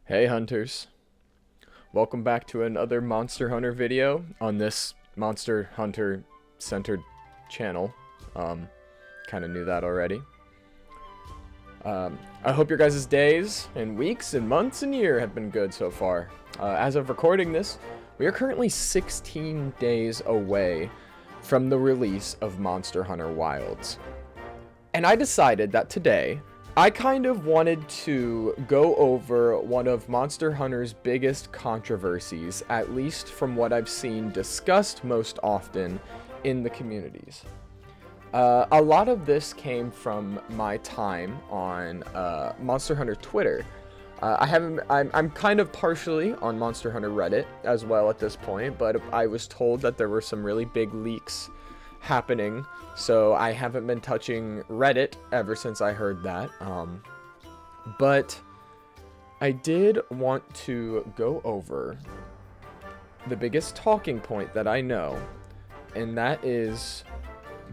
Hey hunters, welcome back to another Monster Hunter video on this Monster Hunter centered channel. Kind of knew that already. I hope your guys' days and weeks and months and year have been good so far. As of recording this, we are currently 16 days away from the release of Monster Hunter Wilds. And I decided that today, I kind of wanted to go over one of Monster Hunter's biggest controversies, at least from what I've seen discussed most often in the communities. A lot of this came from my time on Monster Hunter Twitter. I'm kind of partially on Monster Hunter Reddit as well at this point, but I was told that there were some really big leaks happening, so I haven't been touching Reddit ever since I heard that. But I did want to go over the biggest talking point that I know, and that is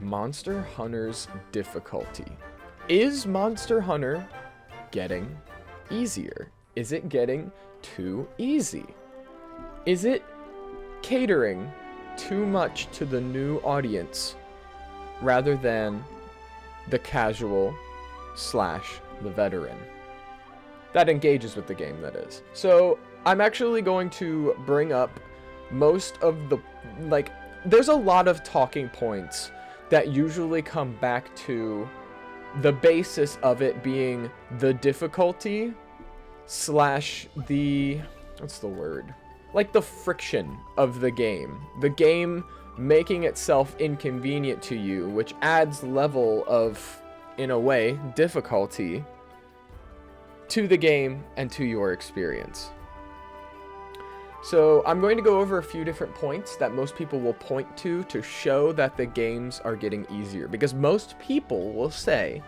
Monster Hunter's difficulty. Is Monster Hunter getting easier? Is it getting too easy? Is it catering too much to the new audience rather than the casual / the veteran that engages with the game, that is? So I'm actually going to bring up most of the, there's a lot of talking points that usually come back to the basis of it being the difficulty / the, what's the word? Like the friction of the game making itself inconvenient to you, which adds level of, in a way, difficulty to the game and to your experience. So I'm going to go over a few different points that most people will point to show that the games are getting easier, because most people will say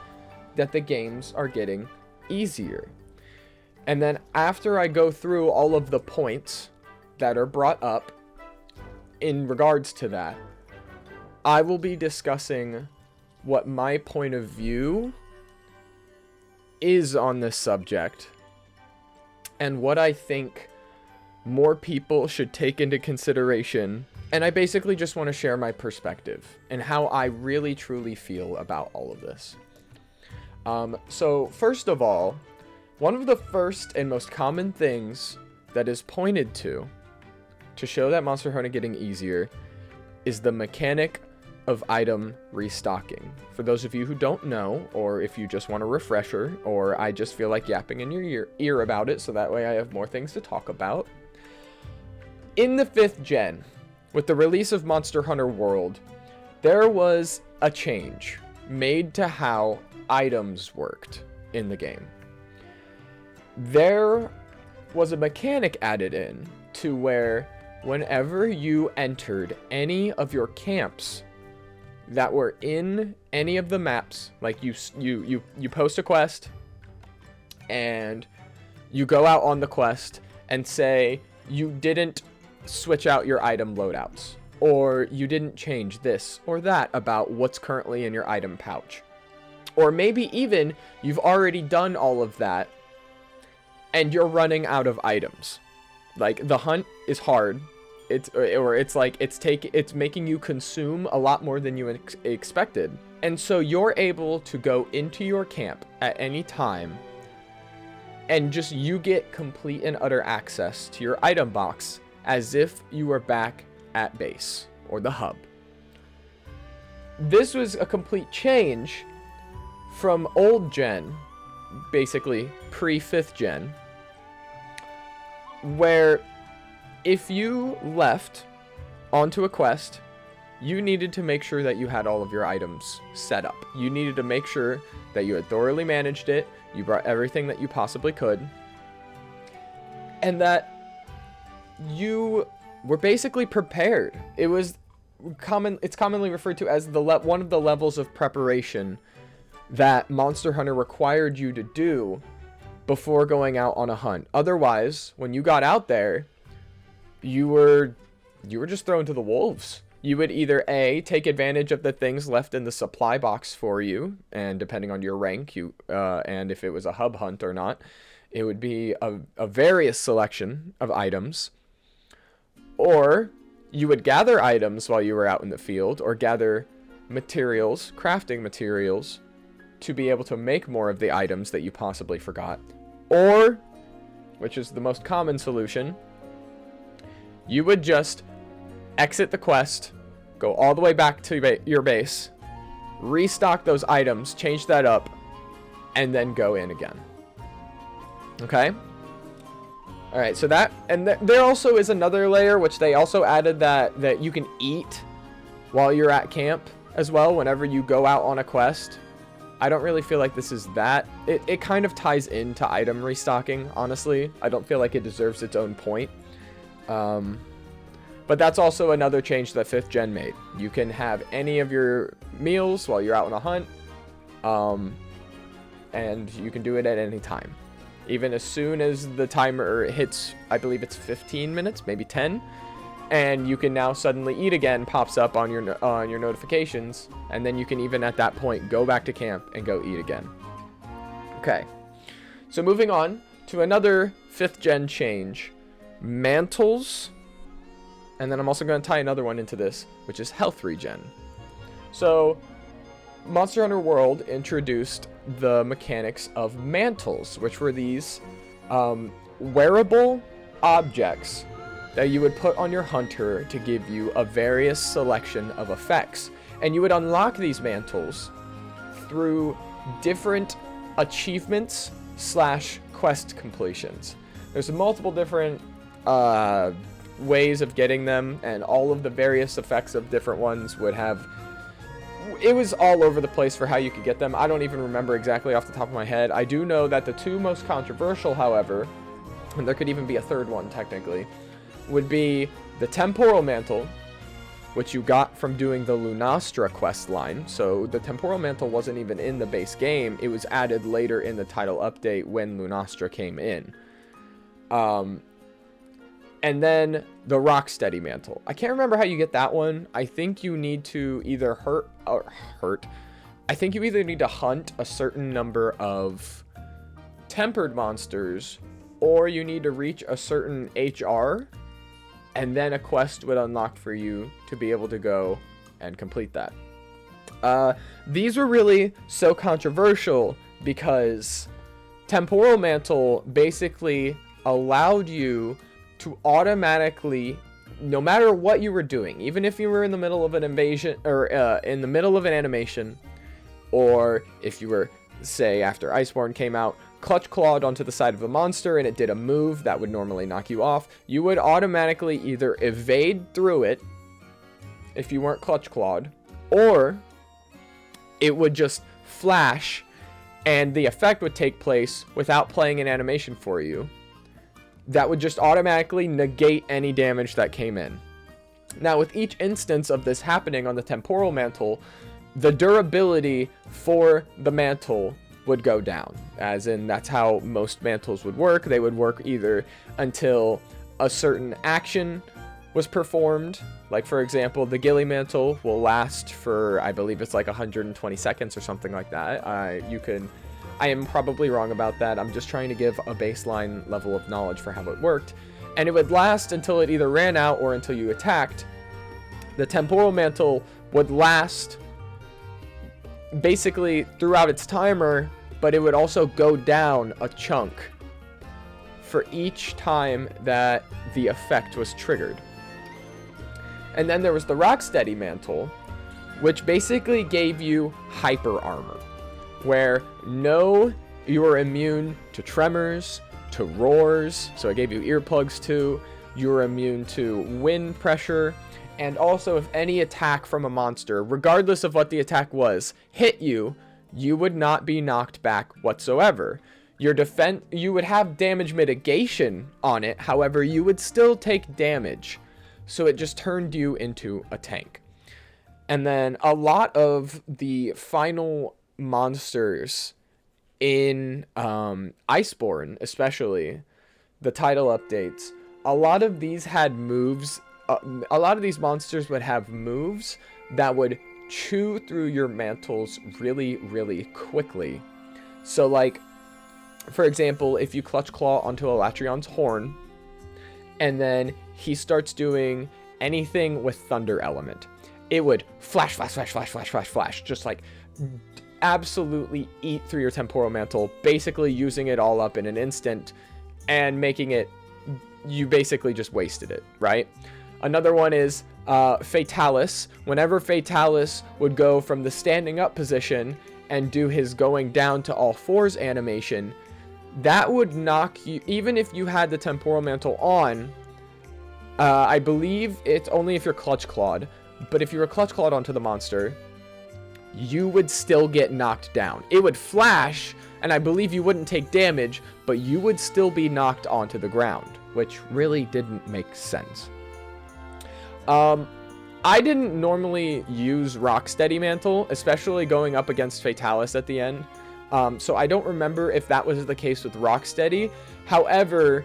that the games are getting easier. And then after I go through all of the points that are brought up in regards to that, I will be discussing what my point of view is on this subject and what I think more people should take into consideration. And I basically just want to share my perspective and how I really truly feel about all of this. So first of all, one of the first and most common things that is pointed to show that Monster Hunter getting easier is the mechanic of item restocking. For those of you who don't know, or if you just want a refresher, or I just feel like yapping in your ear about it so that way I have more things to talk about. In the 5th gen, with the release of Monster Hunter World, there was a change made to how items worked in the game. There was a mechanic added in to where whenever you entered any of your camps that were in any of the maps, like you post a quest and you go out on the quest and say you didn't switch out your item loadouts, or you didn't change this or that about what's currently in your item pouch, or maybe even you've already done all of that and you're running out of items. Like, the hunt is hard. It's making you consume a lot more than you expected. And so you're able to go into your camp at any time and just you get complete and utter access to your item box as if you were back at base or the hub. This was a complete change from old gen, basically pre-5th gen, where if you left onto a quest, you needed to make sure that you had all of your items set up. You needed to make sure that you had thoroughly managed it, you brought everything that you possibly could, and that you were basically prepared. It's commonly referred to as one of the levels of preparation that Monster Hunter required you to do before going out on a hunt. Otherwise, when you got out there, you were just thrown to the wolves. You would either A, take advantage of the things left in the supply box for you, and depending on your rank, and if it was a hub hunt or not, it would be a various selection of items, or you would gather items while you were out in the field, or gather materials, crafting materials, to be able to make more of the items that you possibly forgot. Or, which is the most common solution, you would just exit the quest, go all the way back to your base, restock those items, change that up, and then go in again. Okay? Alright, so that, and there also is another layer, which they also added that you can eat while you're at camp as well, whenever you go out on a quest. I don't really feel like this is that. It kind of ties into item restocking, honestly. I don't feel like it deserves its own point. But that's also another change that 5th gen made. You can have any of your meals while you're out on a hunt, and you can do it at any time. Even as soon as the timer hits, I believe it's 15 minutes, maybe 10, and you can now suddenly eat again, pops up on your notifications, and then you can even at that point go back to camp and go eat again. Okay, so moving on to another 5th gen change, Mantles, and then I'm also going to tie another one into this, which is health regen. So Monster Hunter World introduced the mechanics of Mantles, which were these wearable objects that you would put on your hunter to give you a various selection of effects. And you would unlock these mantles through different achievements / quest completions. There's multiple different ways of getting them, and all of the various effects of different ones would have... It was all over the place for how you could get them. I don't even remember exactly off the top of my head. I do know that the two most controversial, however, and there could even be a third one technically, would be the Temporal Mantle, which you got from doing the Lunastra quest line. So the Temporal Mantle wasn't even in the base game. It was added later in the title update when Lunastra came in. And then the Rocksteady Mantle. I can't remember how you get that one. I think you need to either I think you either need to hunt a certain number of tempered monsters, or you need to reach a certain HR, and then a quest would unlock for you to be able to go and complete that. These were really so controversial because Temporal Mantle basically allowed you to automatically, no matter what you were doing, even if you were in the middle of an invasion, or in the middle of an animation, or if you were, say, after Iceborne came out, clutch clawed onto the side of a monster and it did a move that would normally knock you off, you would automatically either evade through it if you weren't clutch clawed, or it would just flash and the effect would take place without playing an animation for you. That would just automatically negate any damage that came in. Now, with each instance of this happening on the Temporal Mantle, the durability for the mantle would go down. As in, that's how most mantles would work. They would work either until a certain action was performed. Like, for example, the Ghillie Mantle will last for, I believe it's like 120 seconds or something like that. I am probably wrong about that. I'm just trying to give a baseline level of knowledge for how it worked. And it would last until it either ran out or until you attacked. The Temporal Mantle would last basically throughout its timer, but it would also go down a chunk for each time that the effect was triggered. And then there was the Rocksteady Mantle, which basically gave you hyper armor, where you were immune to tremors, to roars, so it gave you earplugs too. You were immune to wind pressure, and also if any attack from a monster, regardless of what the attack was, hit you, you would not be knocked back whatsoever. You would have damage mitigation on it, however, you would still take damage, so it just turned you into a tank. And then a lot of the final monsters in Iceborne, especially the title updates, a lot of these had moves. A lot of these monsters would have moves that would chew through your mantles really, really quickly. So, like, For example, if you Clutch Claw onto Alatreon's horn, and then he starts doing anything with Thunder Element, it would flash, flash, flash, flash, flash, flash, flash, just like absolutely eat through your Temporal Mantle, basically using it all up in an instant and making it, you basically just wasted it, right? Another one is Fatalis. Whenever Fatalis would go from the standing up position and do his going down to all fours animation, that would knock you, even if you had the Temporal Mantle on, I believe it's only if you're Clutch Clawed, but if you were Clutch Clawed onto the monster, you would still get knocked down. It would flash, and I believe you wouldn't take damage, but you would still be knocked onto the ground, which really didn't make sense. I didn't normally use Rocksteady Mantle, especially going up against Fatalis at the end. So I don't remember if that was the case with Rocksteady. However,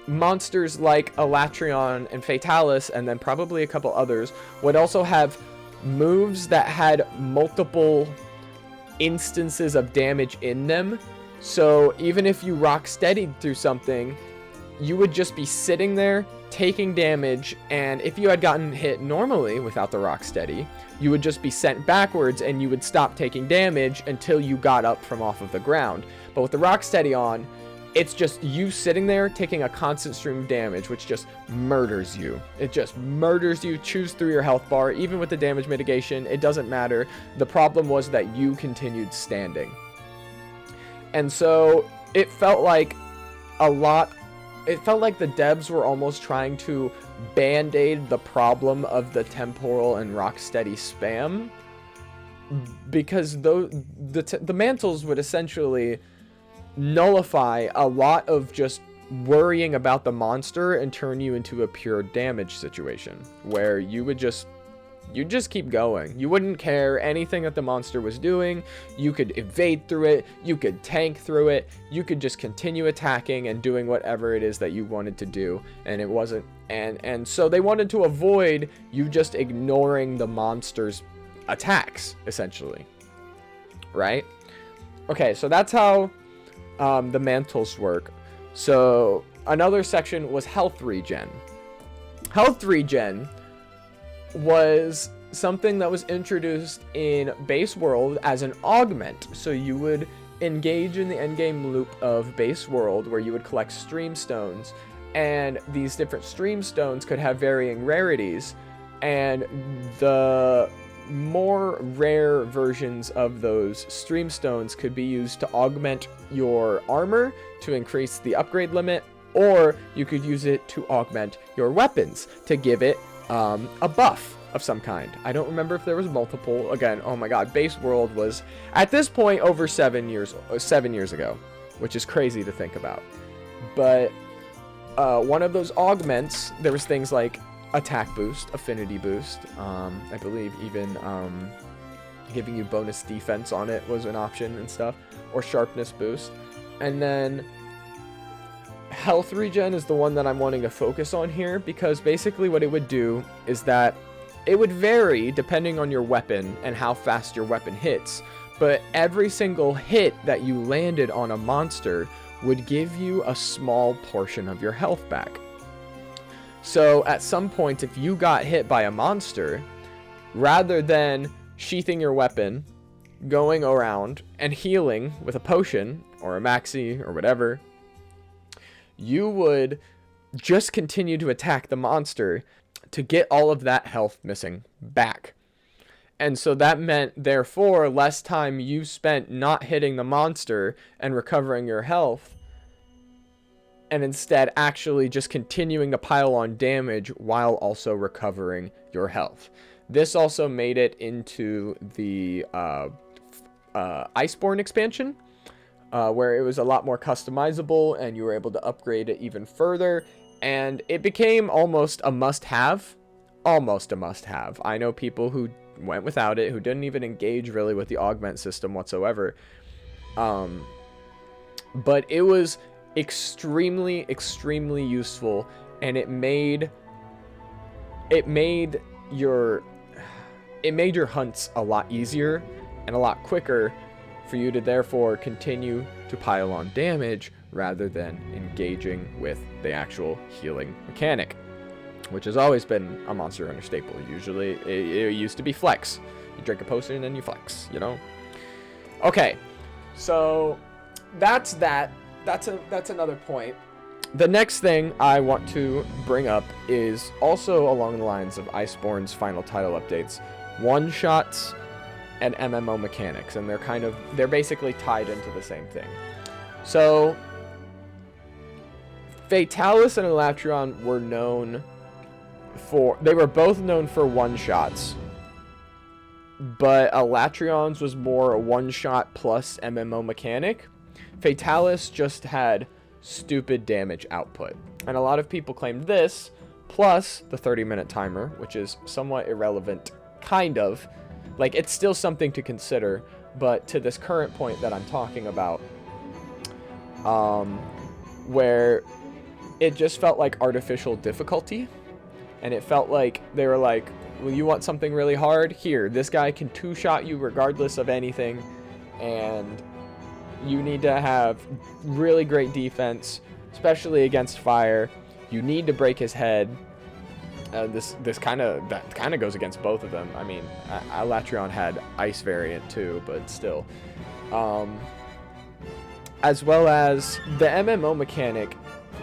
monsters like Alatreon and Fatalis, and then probably a couple others, would also have moves that had multiple instances of damage in them. So even if you Rocksteadied through something, you would just be sitting there taking damage, and if you had gotten hit normally without the Rocksteady, you would just be sent backwards and you would stop taking damage until you got up from off of the ground. But with the Rocksteady on, it's just you sitting there taking a constant stream of damage, which just murders you. It just murders you, chews through your health bar. Even with the damage mitigation, it doesn't matter. The problem was that you continued standing. And so it felt like it felt like the devs were almost trying to band-aid the problem of the temporal and Rocksteady spam, because the mantles would essentially nullify a lot of just worrying about the monster and turn you into a pure damage situation where you'd just keep going. You wouldn't care anything that the monster was doing. You could evade through it. You could tank through it. You could just continue attacking and doing whatever it is that you wanted to do. And it wasn't, and so they wanted to avoid you just ignoring the monster's attacks, essentially. Right? Okay, so that's how the mantles work. So another section was health regen. Health regen was something that was introduced in base world as an augment. So you would engage in the endgame loop of base world where you would collect stream stones, and these different stream stones could have varying rarities, and the more rare versions of those stream stones could be used to augment your armor to increase the upgrade limit, or you could use it to augment your weapons to give it a buff of some kind. I don't remember if there was multiple. Again, oh my god, base world was at this point over 7 years ago, which is crazy to think about. But one of those augments, there was things like attack boost, affinity boost, I believe even giving you bonus defense on it was an option and stuff, or sharpness boost. And then health regen is the one that I'm wanting to focus on here, because basically what it would do is that it would vary depending on your weapon and how fast your weapon hits, but every single hit that you landed on a monster would give you a small portion of your health back. So at some point, if you got hit by a monster, rather than sheathing your weapon, going around and healing with a potion or a maxi or whatever, you would just continue to attack the monster to get all of that health missing back. And so that meant, therefore, less time you spent not hitting the monster and recovering your health, and instead actually just continuing to pile on damage while also recovering your health. This also made it into the Iceborne expansion, where it was a lot more customizable and you were able to upgrade it even further, and it became almost a must-have. Almost a must-have. I know people who went without it, who didn't even engage really with the augment system whatsoever. But it was extremely useful, and it made your hunts a lot easier and a lot quicker for you to therefore continue to pile on damage rather than engaging with the actual healing mechanic, which has always been a Monster Hunter staple. Usually it used to be flex. You drink a potion and then you flex, you know? Okay, so that's that. That's another point. The next thing I want to bring up is also along the lines of Iceborne's final title updates, one-shots and MMO mechanics, and they're basically tied into the same thing. So Fatalis and Elatrion they were both known for one-shots, but Elatrion's was more a one-shot plus MMO mechanic. Fatalis just had stupid damage output, and a lot of people claimed this plus the 30-minute timer, which is somewhat irrelevant, kind of. Like, it's still something to consider, but to this current point that I'm talking about, where it just felt like artificial difficulty, and it felt like they were like, well, you want something really hard? Here, this guy can two-shot you regardless of anything, and you need to have really great defense, especially against fire. You need to break his head. That kind of goes against both of them. I mean, Elatrion had ice variant too, but still. As well as the MMO mechanic,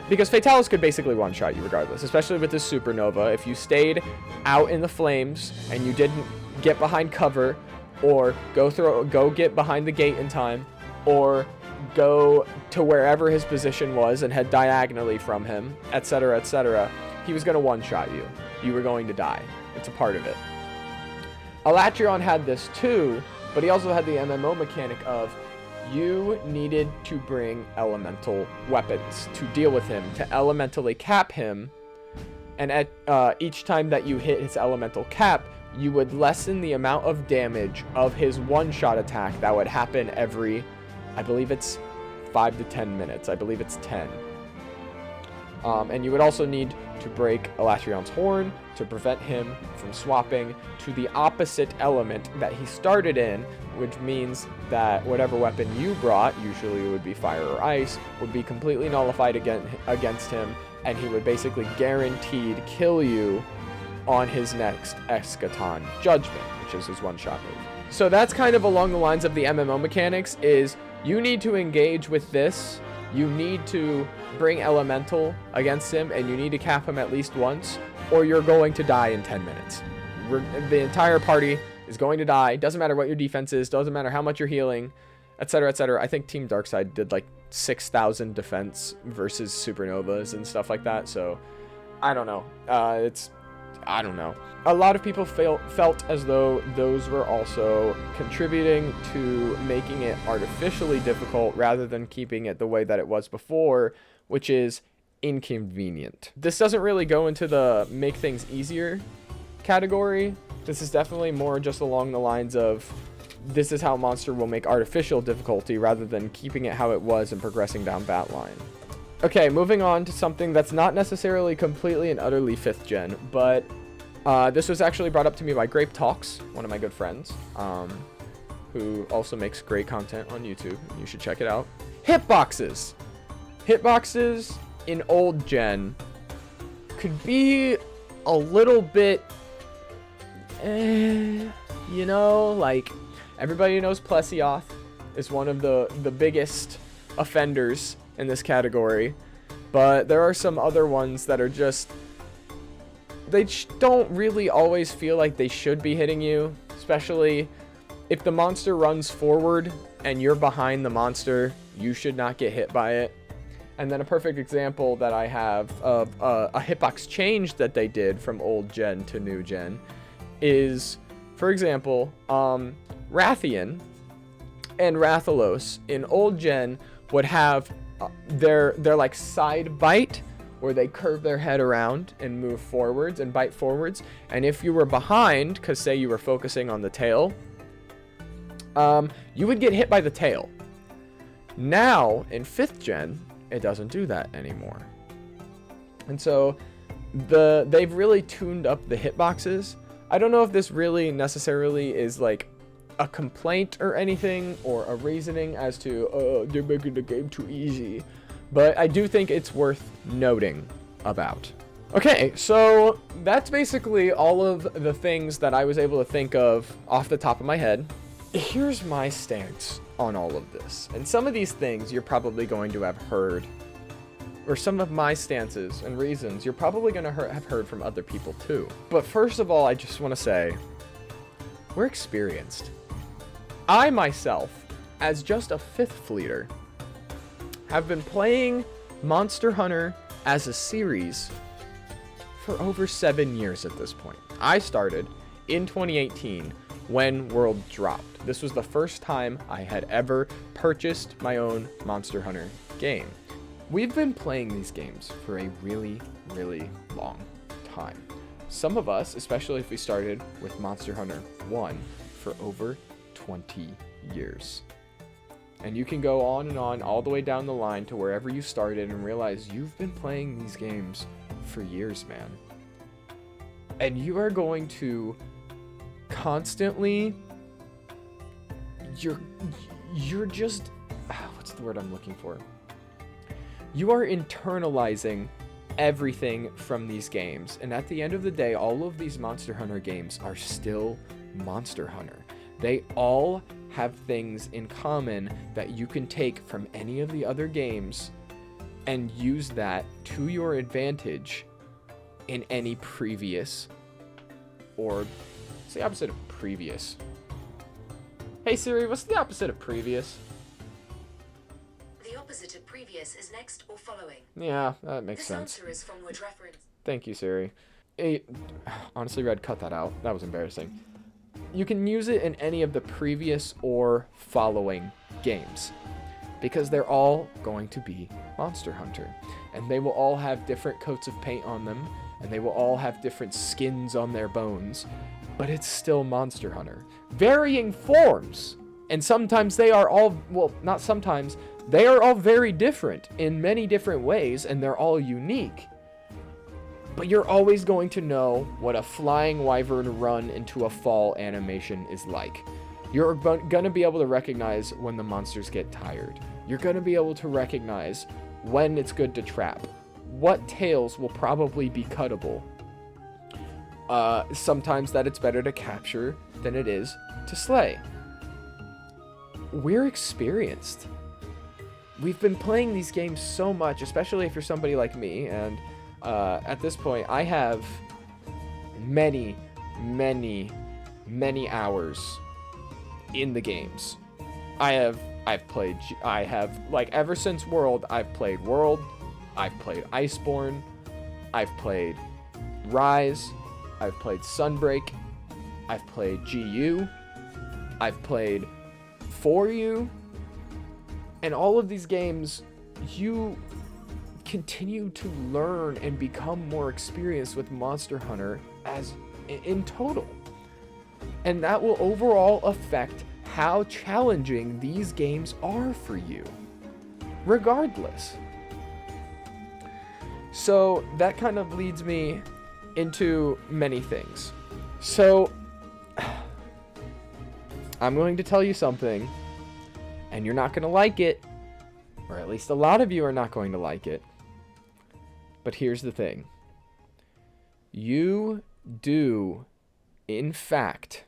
because Fatalis could basically one-shot you regardless, especially with this supernova. If you stayed out in the flames and you didn't get behind cover, or go get behind the gate in time, or go to wherever his position was and head diagonally from him, etc., etc., he was going to one-shot you. You were going to die. It's a part of it. Elatrion had this too, but he also had the MMO mechanic of you needed to bring elemental weapons to deal with him, to elementally cap him, and at each time that you hit his elemental cap, you would lessen the amount of damage of his one-shot attack that would happen every, I believe it's 5 to 10 minutes. I believe it's 10. And you would also need to break Elatrion's horn to prevent him from swapping to the opposite element that he started in, which means that whatever weapon you brought, usually it would be fire or ice, would be completely nullified against him, and he would basically guaranteed kill you on his next Eschaton Judgment, which is his one-shot move. So that's kind of along the lines of the MMO mechanics, is you need to engage with this, you need to bring Elemental against him, and you need to cap him at least once, or you're going to die in 10 minutes. The entire party is going to die. Doesn't matter what your defense is, doesn't matter how much you're healing, etc., etc. I think Team Darkside did like 6,000 defense versus Supernovas and stuff like that, so I don't know. I don't know. A lot of people felt as though those were also contributing to making it artificially difficult rather than keeping it the way that it was before, which is inconvenient. This doesn't really go into the make things easier category. This is definitely more just along the lines of this is how Monster will make artificial difficulty rather than keeping it how it was and progressing down that line. Okay, moving on to something that's not necessarily completely and utterly 5th gen, but this was actually brought up to me by Grape Talks, one of my good friends, who also makes great content on YouTube. You should check it out. Hitboxes. Hitboxes in old gen could be a little bit, you know, like everybody knows Plesioth is one of the biggest offenders in this category, but there are some other ones that are just, they don't really always feel like they should be hitting you, especially if the monster runs forward and you're behind the monster, you should not get hit by it. And then a perfect example that I have of a hitbox change that they did from old gen to new gen is, for example, Rathian and Rathalos in old gen would have their like side bite, where they curve their head around and move forwards and bite forwards. And if you were behind, because say you were focusing on the tail, you would get hit by the tail. Now, in 5th gen, it doesn't do that anymore. And so they've really tuned up the hitboxes. I don't know if this really necessarily is like a complaint or anything, or a reasoning as to, they're making the game too easy. But I do think it's worth noting about. Okay, so that's basically all of the things that I was able to think of off the top of my head. Here's my stance on all of this. And some of these things you're probably going to have heard, or some of my stances and reasons you're probably going to have heard from other people too. But first of all, I just want to say, we're experienced. I myself, as just a 5th fleeter, have been playing Monster Hunter as a series for over 7 years at this point. I started in 2018 when World dropped. This was the first time I had ever purchased my own Monster Hunter game. We've been playing these games for a really, really long time. Some of us, especially if we started with Monster Hunter 1, for over 20 years. And you can go on and on all the way down the line to wherever you started and realize you've been playing these games for years, man. And you are going to constantly, you're just, what's the word I'm looking for? You are internalizing everything from these games. And at the end of the day, all of these Monster Hunter games are still Monster Hunter. They all have things in common that you can take from any of the other games and use that to your advantage in any previous, or what's the opposite of previous? Hey Siri, what's the opposite of previous? The opposite of previous is next or following. Yeah, that makes sense. This answer is from word reference. Thank you, Siri. Honestly, Red, cut that out. That was embarrassing. You can use it in any of the previous or following games, because they're all going to be Monster Hunter, and they will all have different coats of paint on them, and they will all have different skins on their bones, but it's still Monster Hunter. Varying forms, and sometimes they are all, well, not sometimes, they are all very different in many different ways, and they're all unique. But you're always going to know what a flying wyvern run into a fall animation is like. You're going to be able to recognize when the monsters get tired. You're going to be able to recognize when it's good to trap. What tails will probably be cuttable. Sometimes that it's better to capture than it is to slay. We're experienced. We've been playing these games so much, especially if you're somebody like me, and at this point, I have many, many, many hours in the games. I've played, like, ever since World, I've played World, I've played Iceborne, I've played Rise, I've played Sunbreak, I've played GU, I've played For You, and all of these games, you continue to learn and become more experienced with Monster Hunter as in total. And that will overall affect how challenging these games are for you, regardless. So that kind of leads me into many things. So I'm going to tell you something, and you're not going to like it, or at least a lot of you are not going to like it. But here's the thing. You do, in fact,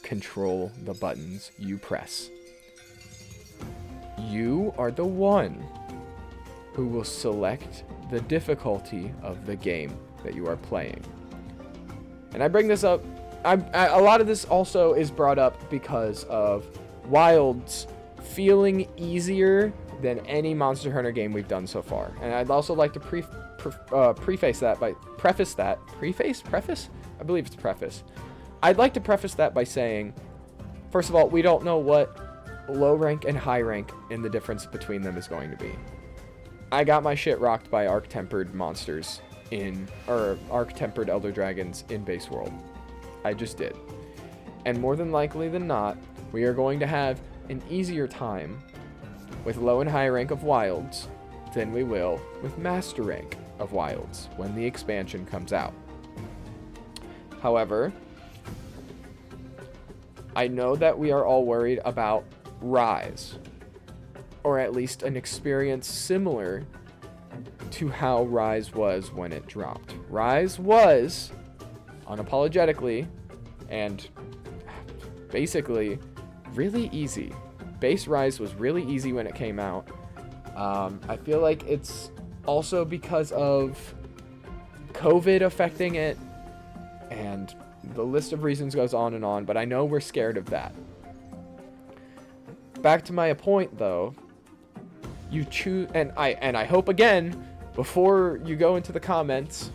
control the buttons you press. You are the one who will select the difficulty of the game that you are playing. And I bring this up, a lot of this also is brought up because of Wilds feeling easier than any Monster Hunter game we've done so far. And I'd also like to preface? I believe it's preface. I'd like to preface that by saying, first of all, we don't know what low rank and high rank and the difference between them is going to be. I got my shit rocked by Arc-Tempered monsters Arc-Tempered Elder Dragons in base world. I just did. And more than likely than not, we are going to have an easier time with low and high rank of Wilds than we will with master rank of Wilds when the expansion comes out. However, I know that we are all worried about Rise, or at least an experience similar to how Rise was when it dropped. Rise was, unapologetically, and basically really easy. Base Rise was really easy when it came out. I feel like it's also because of COVID affecting it, and the list of reasons goes on and on, but I know we're scared of that. Back to my point, though, you choose, and I hope again, before you go into the comments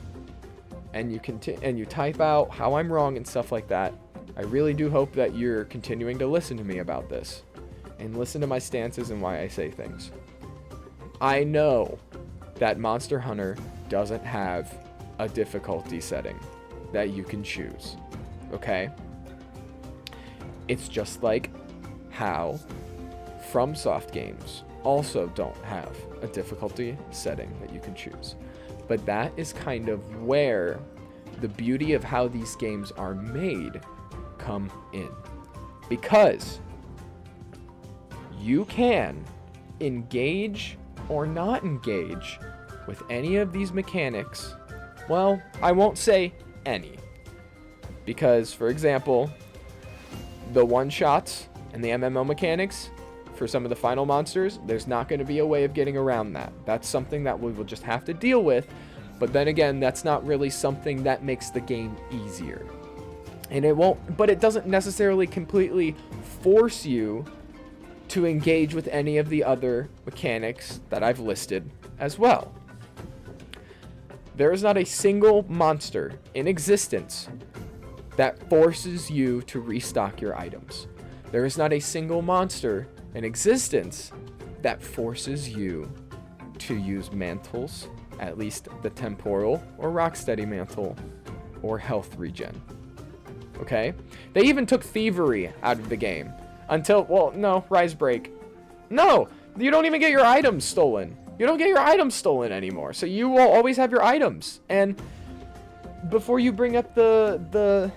and you type out how I'm wrong and stuff like that, I really do hope that you're continuing to listen to me about this and listen to my stances and why I say things. I know that Monster Hunter doesn't have a difficulty setting that you can choose, okay? It's just like how FromSoft games also don't have a difficulty setting that you can choose. But that is kind of where the beauty of how these games are made come in. Because you can engage or not engage with any of these mechanics. Well, I won't say any. Because, for example, the one-shots and the MMO mechanics for some of the final monsters, there's not going to be a way of getting around that. That's something that we will just have to deal with. But then again, that's not really something that makes the game easier. And it won't, but it doesn't necessarily completely force you to engage with any of the other mechanics that I've listed as well. There is not a single monster in existence that forces you to restock your items. There is not a single monster in existence that forces you to use mantles, at least the temporal or rocksteady mantle, or health regen. Okay? They even took thievery out of the game. Until, well, no, Rise Break. No! You don't even get your items stolen. You don't get your items stolen anymore. So you will always have your items. And before you bring up the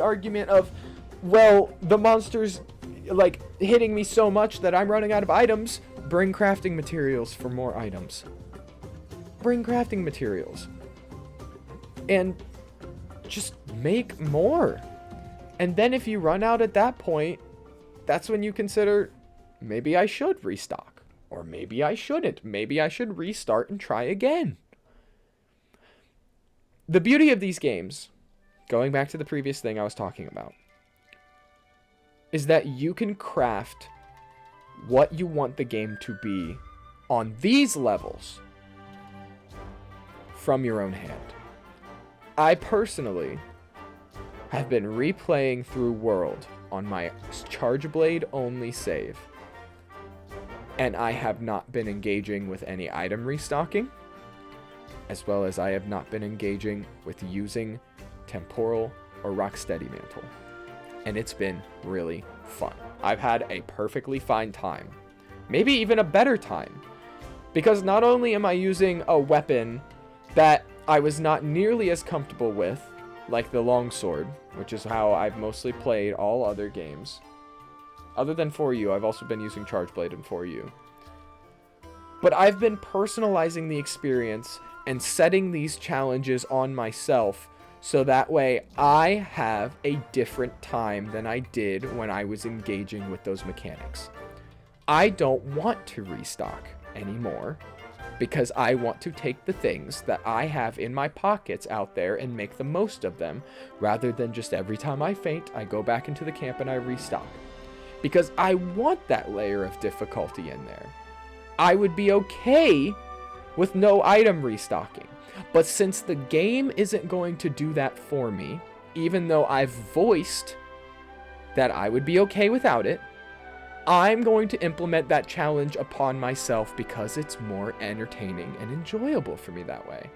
argument of, well, the monster's like hitting me so much that I'm running out of items, bring crafting materials for more items. Bring crafting materials. And just make more. And then if you run out at that point, that's when you consider, maybe I should restock. Or maybe I shouldn't. Maybe I should restart and try again. The beauty of these games, going back to the previous thing I was talking about, is that you can craft what you want the game to be on these levels from your own hand. I personally have been replaying through World on my Charge Blade only save, and I have not been engaging with any item restocking, as well as I have not been engaging with using temporal or rocksteady mantle, and it's been really fun. I've had a perfectly fine time, maybe even a better time, because not only am I using a weapon that I was not nearly as comfortable with, like the longsword, which is how I've mostly played all other games. Other than 4U, I've also been using Charge Blade in 4U. But I've been personalizing the experience and setting these challenges on myself so that way I have a different time than I did when I was engaging with those mechanics. I don't want to restock anymore, because I want to take the things that I have in my pockets out there and make the most of them, rather than just every time I faint, I go back into the camp and I restock. Because I want that layer of difficulty in there. I would be okay with no item restocking. But since the game isn't going to do that for me, even though I've voiced that I would be okay without it, I'm going to implement that challenge upon myself because it's more entertaining and enjoyable for me that way.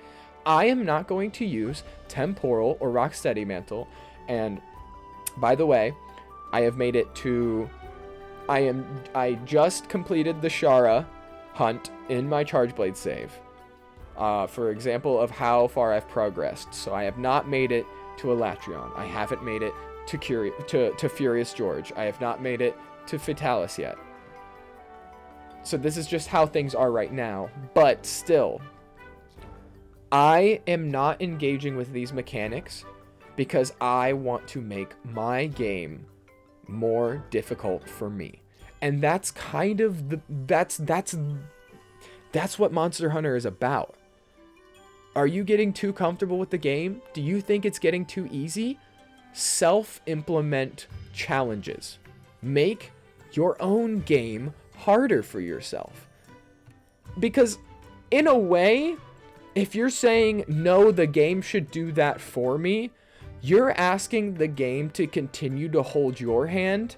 I am not going to use temporal or rocksteady mantle. And by the way, I have made it to, I just completed the Shara hunt in my Charge Blade save. For example of how far I've progressed. So I have not made it to Elatrion. I haven't made it to Furious George. I have not made it to Fatalis yet. So this is just how things are right now. But still, I am not engaging with these mechanics because I want to make my game more difficult for me. And that's kind of that's what Monster Hunter is about. Are you getting too comfortable with the game? Do you think it's getting too easy? Self-implement challenges. Make your own game harder for yourself. Because in a way, if you're saying, no, the game should do that for me, you're asking the game to continue to hold your hand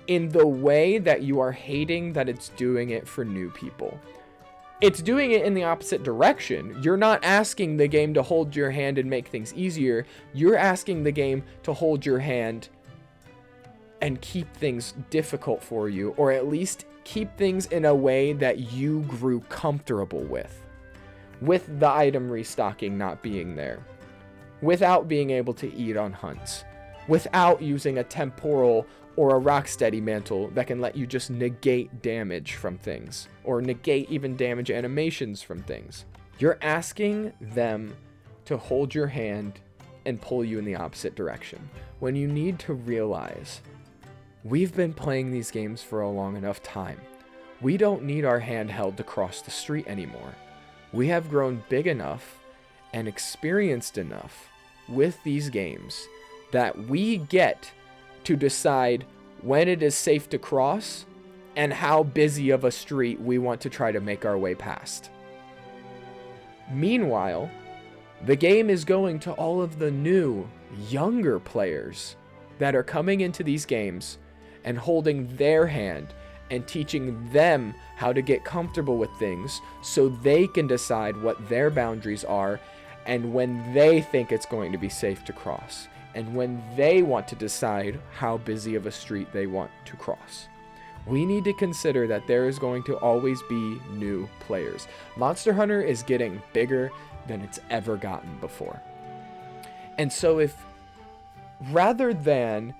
in the way that you are hating that it's doing it for new people. It's doing it in the opposite direction. You're not asking the game to hold your hand and make things easier. You're asking the game to hold your hand and keep things difficult for you, or at least keep things in a way that you grew comfortable with the item restocking not being there, without being able to eat on hunts, without using a temporal or a rocksteady mantle that can let you just negate damage from things, or negate even damage animations from things. You're asking them to hold your hand and pull you in the opposite direction, when you need to realize we've been playing these games for a long enough time. We don't need our hand held to cross the street anymore. We have grown big enough and experienced enough with these games that we get to decide when it is safe to cross and how busy of a street we want to try to make our way past. Meanwhile, the game is going to all of the new, younger players that are coming into these games and holding their hand and teaching them how to get comfortable with things so they can decide what their boundaries are and when they think it's going to be safe to cross, and when they want to decide how busy of a street they want to cross. We need to consider that there is going to always be new players. Monster Hunter is getting bigger than it's ever gotten before. And so if, rather than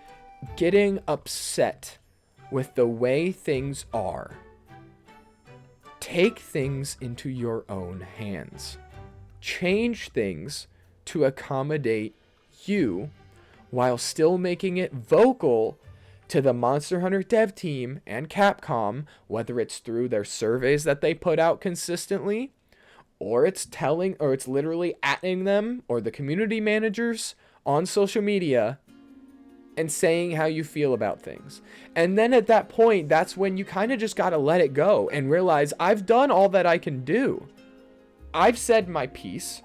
getting upset with the way things are, take things into your own hands. Change things to accommodate you while still making it vocal to the Monster Hunter dev team and Capcom, whether it's through their surveys that they put out consistently, or it's literally atting them or the community managers on social media and saying how you feel about things. And then at that point, that's when you kind of just got to let it go and realize, I've done all that I can do. I've said my piece.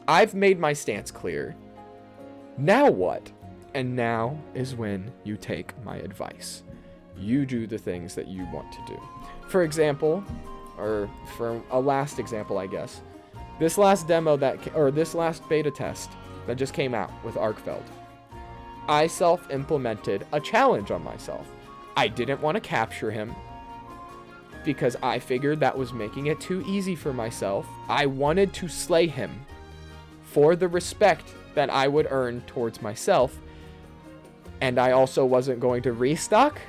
I've made my stance clear. Now what? And now is when you take my advice. You do the things that you want to do. For example, or for a last example, I guess, this last this last beta test that just came out with Arkfeld, I self-implemented a challenge on myself. I didn't want to capture him because I figured that was making it too easy for myself. I wanted to slay him for the respect that I would earn towards myself. And I also wasn't going to restock.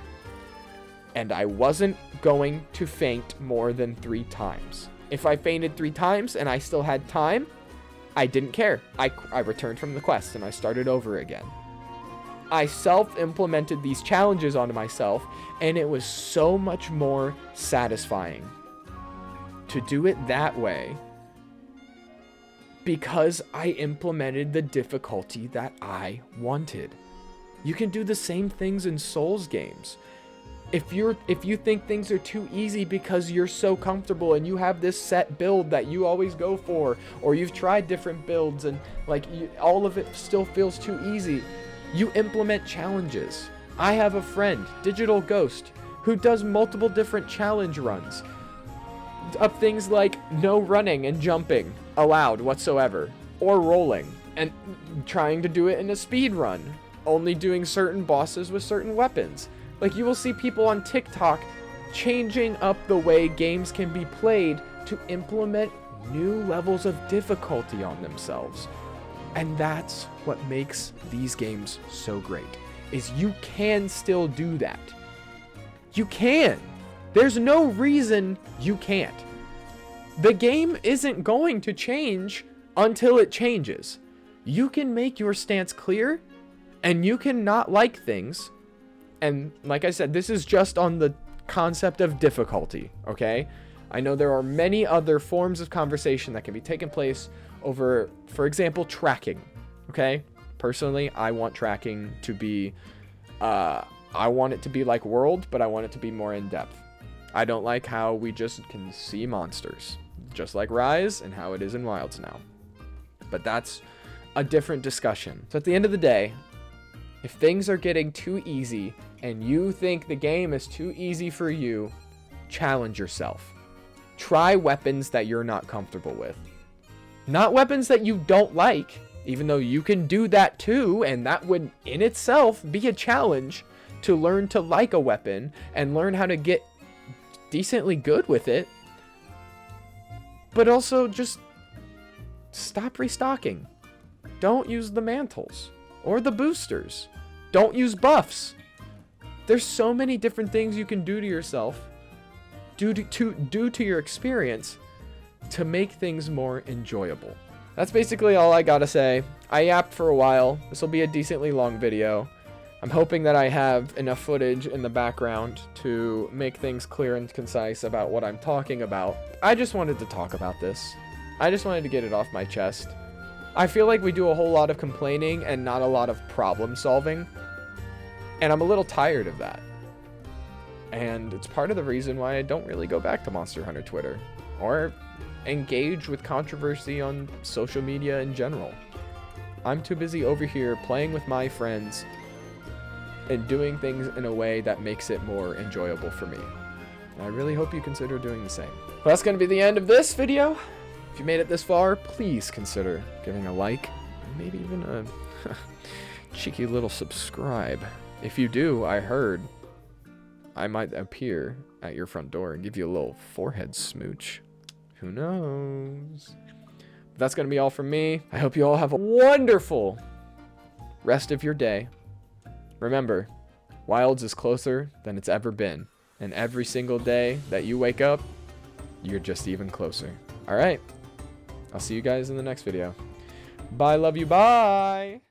And I wasn't going to faint more than 3 times. If I fainted 3 times and I still had time, I didn't care. I returned from the quest and I started over again. I self-implemented these challenges onto myself, and it was so much more satisfying to do it that way because I implemented the difficulty that I wanted. You can do the same things in Souls games. If you think things are too easy because you're so comfortable and you have this set build that you always go for, or you've tried different builds and all of it still feels too easy, you implement challenges. I have a friend, Digital Ghost, who does multiple different challenge runs of things like no running and jumping allowed whatsoever, or rolling, and trying to do it in a speed run, only doing certain bosses with certain weapons. Like, you will see people on TikTok changing up the way games can be played to implement new levels of difficulty on themselves. And that's what makes these games so great, is you can still do that. You can. There's no reason you can't. The game isn't going to change until it changes. You can make your stance clear, and you can not like things. And like I said, this is just on the concept of difficulty, okay? I know there are many other forms of conversation that can be taken place over, for example, tracking, okay? Personally, I want tracking to be, I want it to be like World, but I want it to be more in-depth. I don't like how we just can see monsters, just like Rise and how it is in Wilds now. But that's a different discussion. So at the end of the day, if things are getting too easy and you think the game is too easy for you, challenge yourself. Try weapons that you're not comfortable with. Not weapons that you don't like, even though you can do that too, and that would in itself be a challenge to learn to like a weapon and learn how to get decently good with it. But also just stop restocking. Don't use the mantles or the boosters. Don't use buffs. There's so many different things you can do to yourself, due to your experience, to make things more enjoyable. That's basically all I gotta say. I yapped for a while. This will be a decently long video. I'm hoping that I have enough footage in the background to make things clear and concise about what I'm talking about. I just wanted to talk about this. I just wanted to get it off my chest. I feel like we do a whole lot of complaining and not a lot of problem solving. And I'm a little tired of that. And it's part of the reason why I don't really go back to Monster Hunter Twitter or engage with controversy on social media in general. I'm too busy over here playing with my friends and doing things in a way that makes it more enjoyable for me. And I really hope you consider doing the same. Well, that's going to be the end of this video. If you made it this far, please consider giving a like, and maybe even a cheeky little subscribe. If you do, I heard I might appear at your front door and give you a little forehead smooch. Who knows? But that's going to be all from me. I hope you all have a wonderful rest of your day. Remember, Wilds is closer than it's ever been. And every single day that you wake up, you're just even closer. All right. I'll see you guys in the next video. Bye, love you, bye.